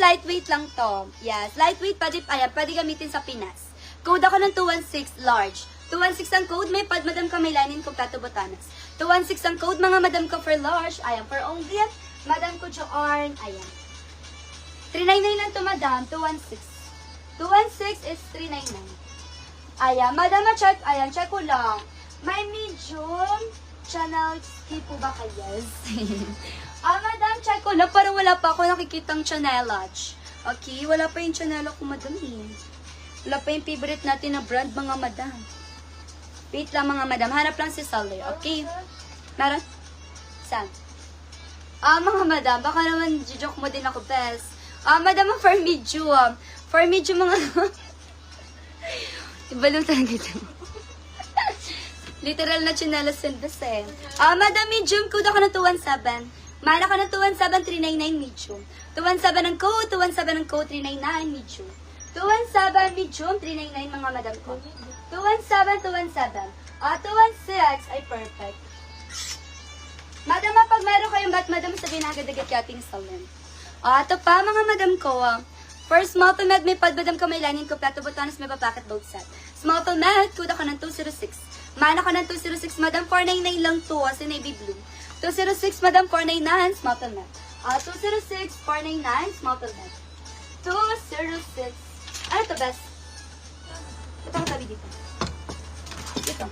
lightweight lang to. Yes, lightweight, pwede gamitin sa Pinas. Code ako ng 216 large. 216 ang code, may pad madam ka, may lining kompleto botanas. 216 ang code, mga madam ko for large. Ayan, for only yan. Madam ko Joarn, ayan. 399 lang to, madam. 216. 216 is 399. Ayan, madam, check. Ayan, check ko lang. May medium channel ski po ba kayo? Yes. Madam, check ko lang. Parang wala pa ako nakikitang chanelage. Okay, wala pa yung chanela ko, madam. Wala pa yung favorite natin na brand, mga madam. Wait lang, mga madam. Hanap lang si Sally. Okay? Meron? Saan? Mga madam, baka naman joke mo din ako, best. Madam, for medium. For medium, mga... Iba lang talaga ito. Literal na chinelas and best eh. Madam, medium, code ako ng 217. Mahal ako ng 217, 399 medium. 217 ang code, 217 ang code, 399 medium. 217 medium, 399 mga madam ko. 217, 217. 216 ay perfect. Madam, pag meron kayong bat, madam, sabihin na agad-agad kating salon. Ito pa, mga madam ko. For small to med, may pad, madam ko, may lining ko, plato botanas, may papacket both set. Small to med, kuda ko ng 206. Mahal ako ng 206, madam, 499 lang to, as in navy blue. 206, madam, 499, small to med. 206, 499, small to med. 206. Ano to, best? Ito ang tabi dito. Ito.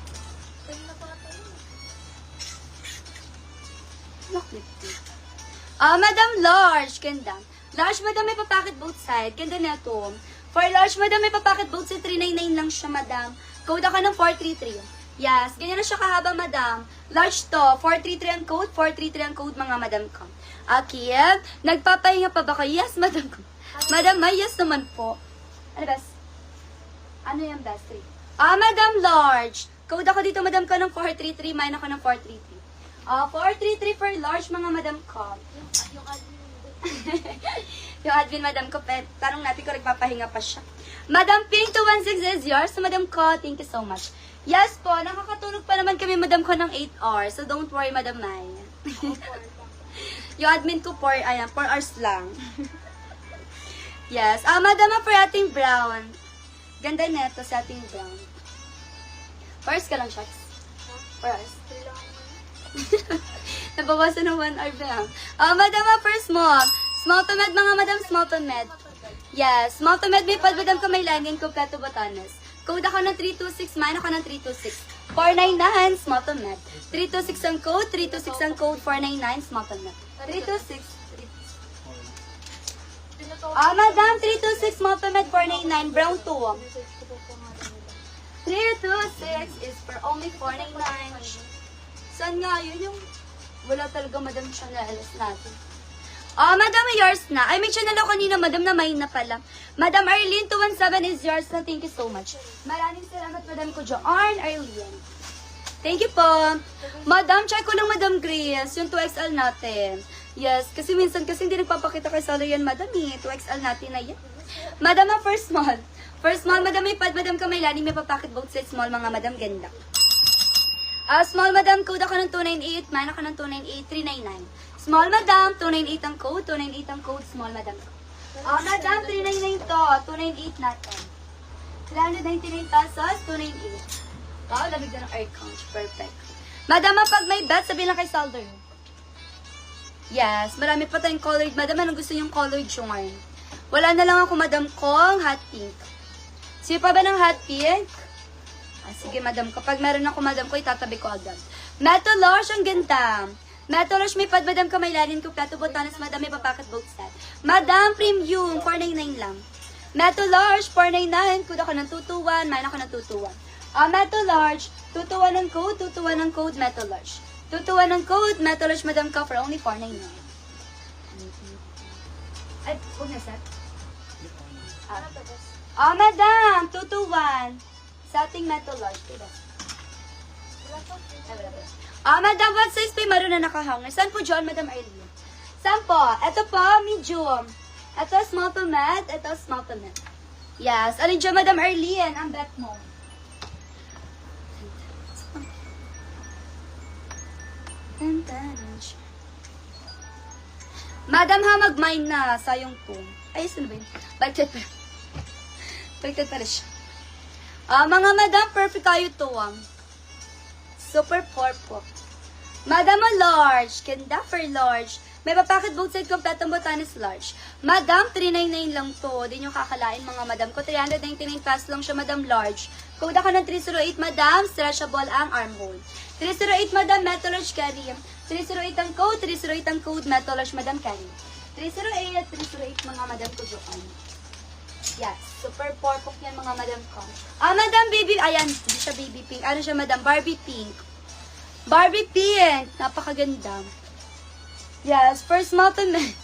Madam, large. Ganda. Large, madam, may papacket both side. Ganda na ito. For large, madam, may papacket both side. 399 lang siya, madam. Code ako ng 433. Yes, ganyan na siya kahaba, madam. Large to. 433 ang code. 433 ang code, mga madam ko. Okay. Nagpapahinga pa ba kayo? Yes, madam ko. Madam, may yes naman po. Ano, best? Ano yung best? Madam, large. Code ako dito, madam ko, ng 433. Mine ako ng 433. 433 for large, mga madam ko. Yung admin. Yung admin, madam ko, parang natin ko nagpapahinga pa siya. Madam Pink 216 is yours. So, madam ko, thank you so much. Yes po, nakakatulog pa naman kami, madam ko, ng 8 hours. So, don't worry, madam May. Yung admin ko, 4 hours lang. Yes. Madam, for ating brown. Ganda neto sa ating brown. First ka lang, shots. First. Nabawasan ng 1 hour lang. Madam, for small. Small to med, mga madam, small to med. Yes, small to med, may pad, madam ko, may lining ko, plato botanas. Code ako ng 326, mine ako ng 326. 499, small to med. 326 ang code, 326 ang code, 499, small to med. 326. Madam, 326, small to med, 499, brown 2. 326 is for only 499. Saan nga yun yung wala talaga, madam, siya na alas natin. Madam, yours na. Ay, may channel ako kanina, madam, na may na pala. Madam Arlene, 217 is yours na. Thank you so much. Maraming salamat, madam ko, Joarn Arlene. Thank you po. Madam, check ko lang, madam Grace, yung 2XL natin. Yes, kasi minsan kasi hindi nagpapakita kay Salo yan, madam, 2XL natin na yan. Madam, for small. For small, madam, may pad, madam ka, may lining, may papacket both sides, small, mga madam, ganda. Small madam, code ako ng 298, mine ako ng 298, 399. Small madam, 298 ang code, 298 ang code, small madam. Madam, 399 to, 298 natin. 399 pesos, 298. Wow, lamig na ng air count, perfect. Madam, pag may bet, sabihin lang kay Salder. Yes, marami pa tayong colored. Madam, anong gusto niyong colored yung wala na lang ako, madam, kong hot pink. Sino pa ba ng hot pink? Sige, madam. Kapag meron ako, madam ko, itatabi ko agad. Metal Lush, ang ganda. Metal Lush, may pad, madam ko, may lalin ko, plato botanas, madam, may papacket both set. Madam, premium, 499 lang. Metal Lush, 499, kuda ko ng 221, mine ako ng 221. Metal Lush, 221 ang code, 221 ang code, Metal Lush. 221 ang code, Metal Lush, madam ko, for only 499. Ay, huwag na, set. Madam, 221. Sa ating Metal Lush, diba? Madam, what size pa yung maroon na nakahanger? Saan po, John, Madam Arlene? Saan po? Ito po, medium. Ito, small to med. Ito, small to med. Yes. Alin dyan, Madam Arlene? Ang bet mo. Madam, ha, mag-mine na. Sayong po. Ayos na ba yun? Baliktad pala. Baliktad pala siya. Mga madam, perfect kayo to, Super purple. Madam, large. Ganda for large. May papacket both side, kompletong botanis large. Madam, 399 lang to. Di nyo kakalain, mga madam ko. 399 plus lang siya, madam, large. Code ako ng 308, madam. Stretchable ang armhole. 308, madam, metal large carry. 308 ang code, 308 ang code, metal large, madam, carry. 308, 308, mga madam ko doon. Yes, super purple yan, mga madam ko. Madam, baby, ayan, hindi siya baby pink. Ano siya, madam? Barbie pink. Barbie pink. Napakaganda. Yes, for small to med.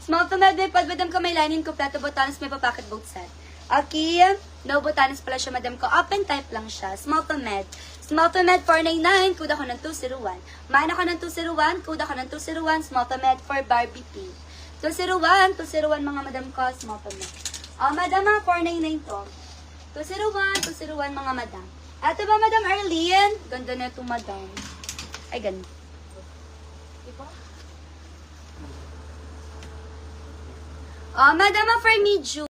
Small to med, may pad, madam ko, may lining, kompleto botanis, may papacket both set. Okay, no botanis pala siya, madam ko. Open type lang siya. Small to med. Small to med, 499, code ako ng 201. Main ako ng 201, code ako ng 201, small to med for Barbie pink. 201, 201, mga madam ko, small to med. Madam, 499 to. 201, 201, mga madam. Ito ba, Madam Arlene? Ganda na ito, madam. Ay, ganda. Diba? Madam, for me, June.